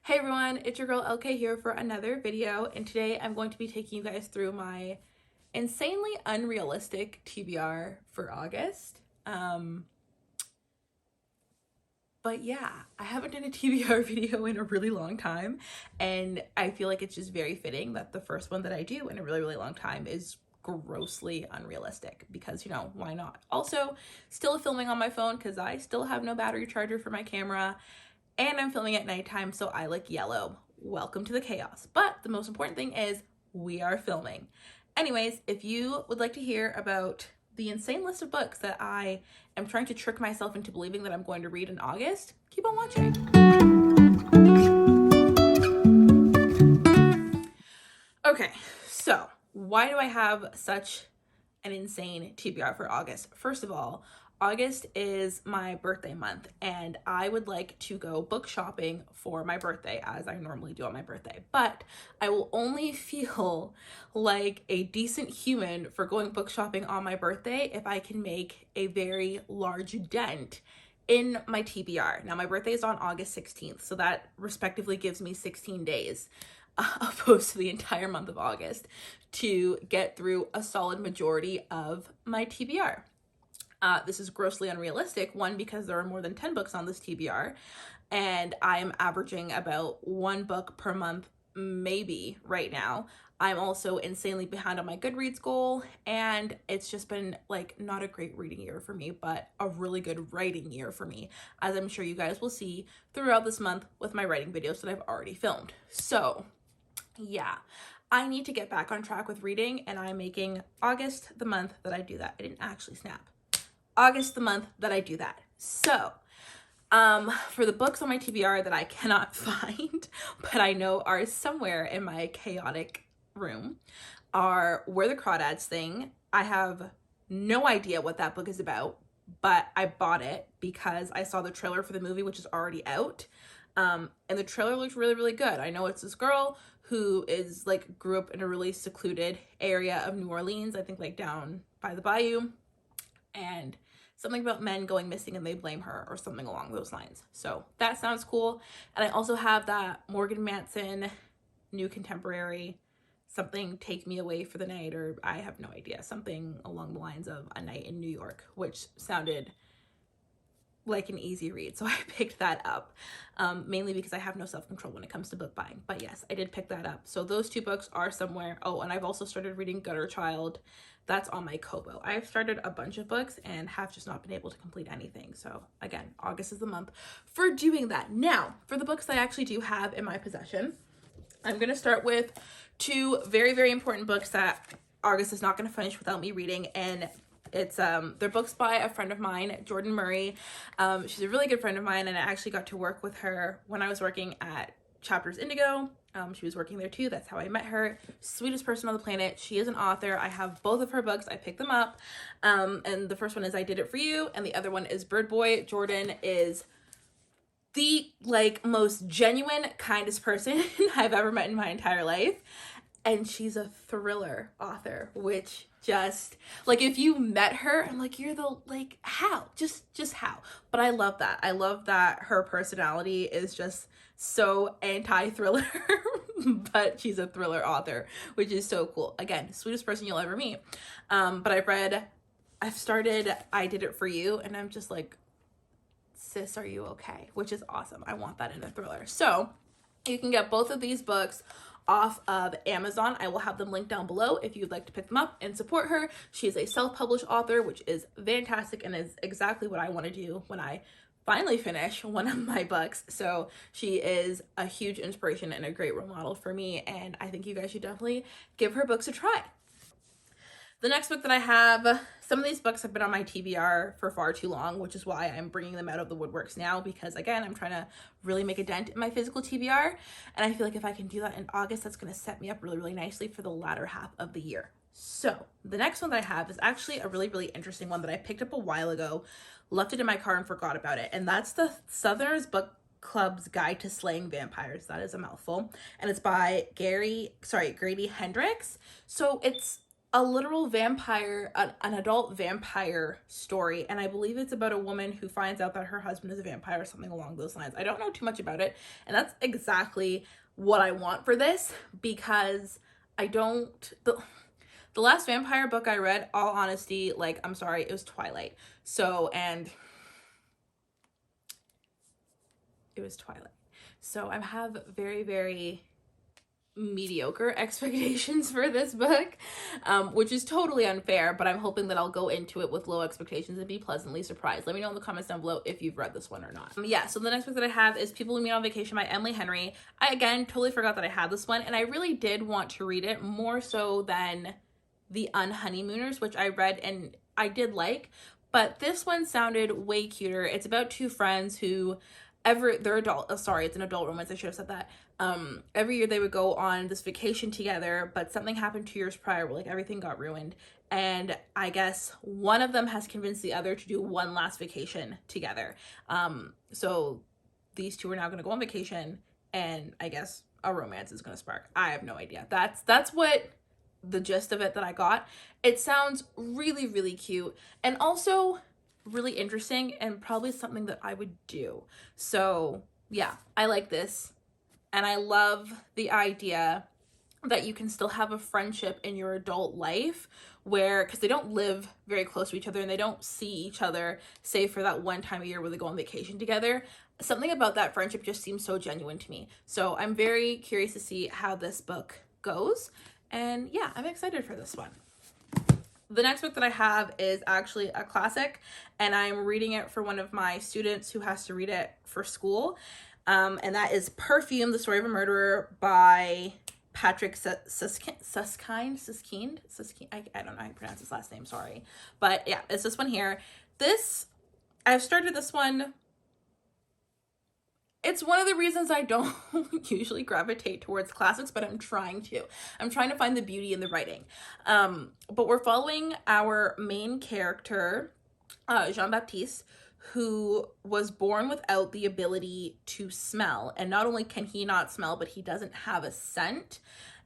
Hey everyone, it's your girl Elle.K here for another video, and today I'm going to be taking you guys through my insanely unrealistic TBR for August. But yeah, I haven't done a TBR video in a really long time, and I feel like it's just very fitting that the first one that I do in a really, really long time is grossly unrealistic because, why not? Also, still filming on my phone because I still have no battery charger for my camera, and I'm filming at nighttime, so I look yellow. Welcome to the chaos. But the most important thing is we are filming. Anyways, if you would like to hear about the insane list of books that I am trying to trick myself into believing that I'm going to read in August, keep on watching. Okay, so why do I have such an insane TBR for August? First of all, August is my birthday month, and I would like to go book shopping for my birthday as I normally do on my birthday. But I will only feel like a decent human for going book shopping on my birthday if I can make a very large dent in my TBR. Now, my birthday is on August 16th, so that respectively gives me 16 days opposed to the entire month of August to get through a solid majority of my TBR. This is grossly unrealistic, one, because there are more than 10 books on this TBR, and I am averaging about one book per month, maybe right now. I'm also insanely behind on my Goodreads goal, and it's just been like not a great reading year for me, but a really good writing year for me, as I'm sure you guys will see throughout this month with my writing videos that I've already filmed. So yeah, I need to get back on track with reading, and I'm making August the month that I do that. I didn't actually snap. August the month that I do that. So, for the books on my TBR that I cannot find, but I know are somewhere in my chaotic room, are Where the Crawdads Sing. I have no idea what that book is about, but I bought it because I saw the trailer for the movie, which is already out. And the trailer looked really, really good. I know it's this girl who is like grew up in a really secluded area of New Orleans, I think like down by the bayou, and something about men going missing and they blame her or something along those lines. So that sounds cool. And I also have that Morgan Manson new contemporary, something Take Me Away for the Night, or I have no idea, something along the lines of A Night in New York, which sounded like an easy read, so I picked that up, mainly because I have no self-control when it comes to book buying. But yes, I did pick that up. So those two books are somewhere. Oh, and I've also started reading Gutter Child. That's on my Kobo. I've started a bunch of books and have just not been able to complete anything. So again, August is the month for doing that. Now, for the books I actually do have in my possession, I'm going to start with two very, very important books that August is not going to finish without me reading, and it's they're books by a friend of mine, Jordan Murray. She's a really good friend of mine, and I actually got to work with her when I was working at Chapters Indigo. She was working there too. That's how I met her. Sweetest person on the planet. She is an author. I have both of her books. I picked them up. And the first one is I Did It For You, and the other one is Bird Boy. Jordan is the most genuine, kindest person I've ever met in my entire life. And she's a thriller author, which just if you met her, I'm like, you're the how? Just how? But I love that. I love that her personality is just so anti-thriller, but she's a thriller author, which is so cool. Again, sweetest person you'll ever meet. But I've started I Did It For You, and I'm just like, sis, are you okay? Which is awesome. I want that in a thriller. So you can get both of these books off of Amazon. I will have them linked down below if you'd like to pick them up and support her. She is a self-published author, which is fantastic and is exactly what I want to do when I finally finish one of my books. So she is a huge inspiration and a great role model for me, and I think you guys should definitely give her books a try. The next book that I have, some of these books have been on my TBR for far too long, which is why I'm bringing them out of the woodworks now, because again, I'm trying to really make a dent in my physical TBR, and I feel like if I can do that in August, that's going to set me up really, really nicely for the latter half of the year. So the next one that I have is actually a really, really interesting one that I picked up a while ago, left it in my car and forgot about it, and that's the Southerners Book Club's Guide to Slaying Vampires. That is a mouthful, and it's by Grady Hendrix. So it's a literal vampire, an adult vampire story, and I believe it's about a woman who finds out that her husband is a vampire or something along those lines. I don't know too much about it, and that's exactly what I want for this, because I don't the last vampire book I read, all honesty, like, I'm sorry, it was Twilight. So, and it was Twilight. So I have very, very mediocre expectations for this book, which is totally unfair, but I'm hoping that I'll go into it with low expectations and be pleasantly surprised. Let me know in the comments down below if you've read this one or not. Yeah, so the next book that I have is People Who Meet on Vacation by Emily Henry. I, again, totally forgot that I had this one, and I really did want to read it, more so than The Unhoneymooners, which I read and I did like, but this one sounded way cuter. It's about two friends who they're adult, sorry, it's an adult romance, I should have said that. Every year they would go on this vacation together, but something happened 2 years prior where like everything got ruined, and I guess one of them has convinced the other to do one last vacation together. So these two are now going to go on vacation, and I guess a romance is going to spark. I have no idea. That's what the gist of it that I got. It sounds really, really cute, and also really interesting, and probably something that I would do. So yeah, I like this, and I love the idea that you can still have a friendship in your adult life where, because they don't live very close to each other and they don't see each other save for that one time a year where they go on vacation together. Something about that friendship just seems so genuine to me. So I'm very curious to see how this book goes, and yeah, I'm excited for this one. The next book that I have is actually a classic, and I'm reading it for one of my students who has to read it for school. And that is Perfume, The Story of a Murderer by Patrick Suskind. I don't know how you pronounce his last name, sorry. But yeah, it's this one here. I've started this one. It's one of the reasons I don't usually gravitate towards classics, but I'm trying to. I'm trying to find the beauty in the writing. But we're following our main character, Jean-Baptiste, who was born without the ability to smell. And not only can he not smell, but he doesn't have a scent.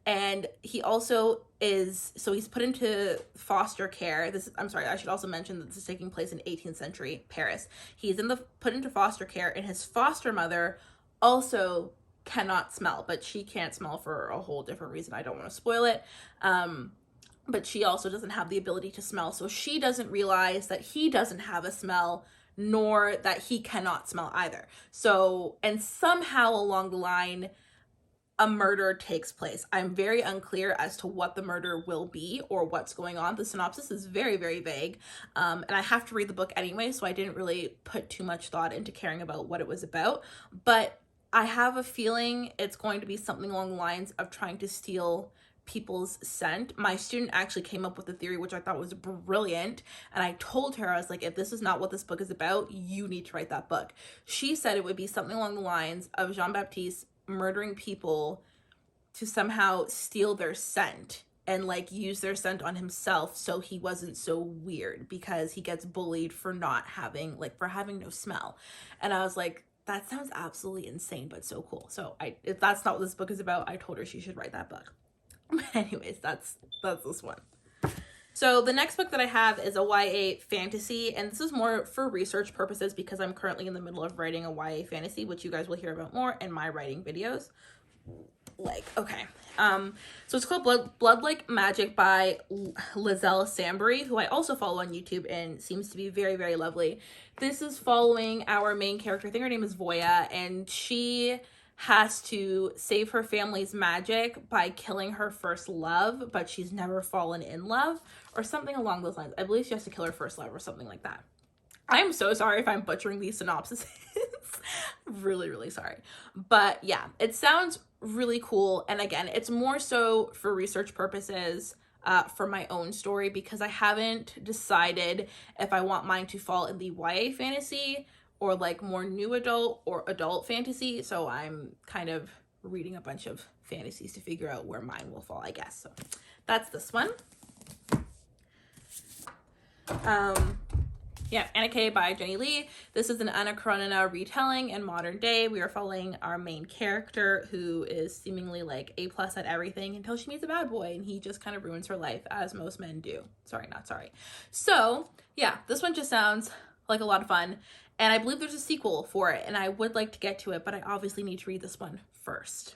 And he also he's put into foster care. I'm sorry, I should also mention that this is taking place in 18th century Paris. He's put into foster care, and his foster mother also cannot smell, but she can't smell for a whole different reason. I don't want to spoil it. But she also doesn't have the ability to smell, so she doesn't realize that he doesn't have a smell, nor that he cannot smell either. So, and somehow along the line, a murder takes place. I'm very unclear as to what the murder will be or what's going on. The synopsis is very, very vague. And I have to read the book anyway, so I didn't really put too much thought into caring about what it was about. But I have a feeling it's going to be something along the lines of trying to steal people's scent. My student actually came up with a theory, which I thought was brilliant. And I told her, I was like, if this is not what this book is about, you need to write that book. She said it would be something along the lines of Jean-Baptiste murdering people to somehow steal their scent and like use their scent on himself so he wasn't so weird, because he gets bullied for having no smell. And I was like, that sounds absolutely insane, but so cool. So if that's not what this book is about, I told her she should write that book. But anyways, that's this one. So the next book that I have is a YA fantasy, and this is more for research purposes because I'm currently in the middle of writing a YA fantasy, which you guys will hear about more in my writing videos. Okay. So it's called Blood Like Magic by Lizelle Sambury, who I also follow on YouTube and seems to be very, very lovely. This is following our main character. I think her name is Voya, and she has to save her family's magic by killing her first love, but she's never fallen in love or something along those lines. I believe she has to kill her first love or something like that. I'm so sorry if I'm butchering these synopses. Really, really sorry. But yeah, it sounds really cool. And again, it's more so for research purposes for my own story, because I haven't decided if I want mine to fall in the YA fantasy or like more new adult or adult fantasy. So I'm kind of reading a bunch of fantasies to figure out where mine will fall, I guess. So that's this one. Yeah, Elle.K by Jenny Lee. This is an Anna Karenina retelling in modern day. We are following our main character who is seemingly like A+ at everything until she meets a bad boy and he just kind of ruins her life, as most men do. Sorry, not sorry. So yeah, this one just sounds like a lot of fun. And I believe there's a sequel for it and I would like to get to it, but I obviously need to read this one first.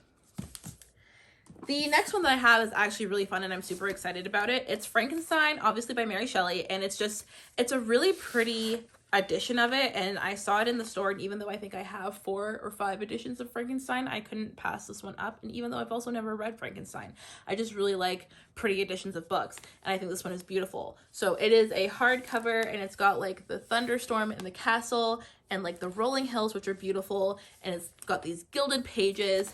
The next one that I have is actually really fun and I'm super excited about it. It's Frankenstein, obviously by Mary Shelley, and it's a really pretty edition of it, and I saw it in the store, and even though I think I have 4 or 5 editions of Frankenstein, I couldn't pass this one up. And even though I've also never read Frankenstein, I just really like pretty editions of books, and I think this one is beautiful. So it is a hardcover, and it's got like the thunderstorm in the castle and like the rolling hills, which are beautiful, and it's got these gilded pages,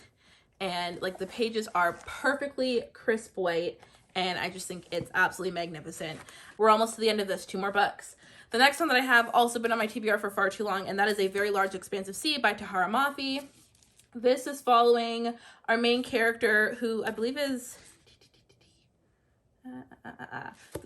and like the pages are perfectly crisp white, and I just think it's absolutely magnificent. We're almost to the end of this, 2 more books. The next one that I have also been on my TBR for far too long, and that is A Very Large Expansive Sea by Tahereh Mafi. This is following our main character, who I believe is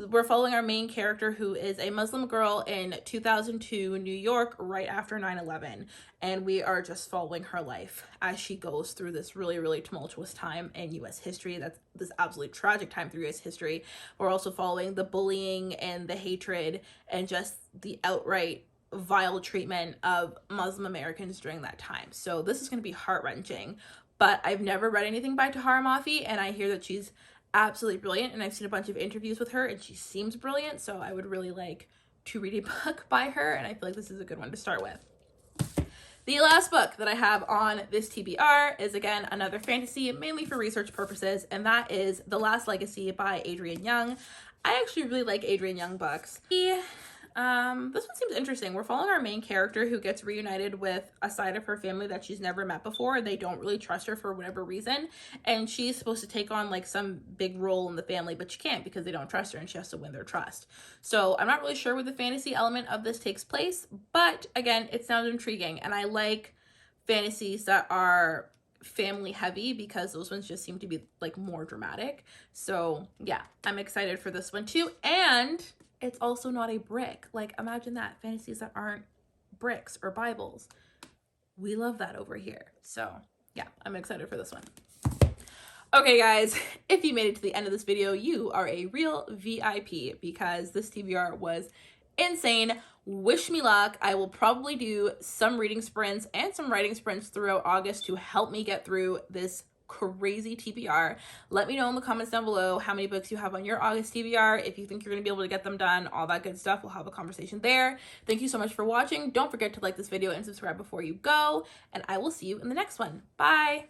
we're following our main character, who is a Muslim girl in 2002 New York, right after 9/11, and we are just following her life as she goes through this really, really tumultuous time in U.S. history. That's this absolutely tragic time through U.S. history. We're also following the bullying and the hatred and just the outright vile treatment of Muslim Americans during that time. So this is going to be heart-wrenching, but I've never read anything by Tahereh Mafi, and I hear that she's absolutely brilliant, and I've seen a bunch of interviews with her and she seems brilliant, so I would really like to read a book by her, and I feel like this is a good one to start with. The last book that I have on this TBR is, again, another fantasy, mainly for research purposes, and that is The Last Legacy by Adrienne Young. I actually really like Adrienne Young books. This one seems interesting. We're following our main character who gets reunited with a side of her family that she's never met before. They don't really trust her for whatever reason, and she's supposed to take on like some big role in the family, but she can't because they don't trust her and she has to win their trust. So I'm not really sure where the fantasy element of this takes place, but again, it sounds intriguing, and I like fantasies that are family heavy because those ones just seem to be like more dramatic. So yeah, I'm excited for this one too. And it's also not a brick. Like, imagine that, fantasies that aren't bricks or Bibles. We love that over here. So yeah, I'm excited for this one. Okay guys, if you made it to the end of this video, you are a real VIP because this TBR was insane. Wish me luck. I will probably do some reading sprints and some writing sprints throughout August to help me get through this crazy TBR. Let me know in the comments down below how many books you have on your August TBR, if you think you're gonna be able to get them done, all that good stuff. We'll have a conversation there. Thank you so much for watching. Don't forget to like this video and subscribe before you go, and I will see you in the next one. Bye.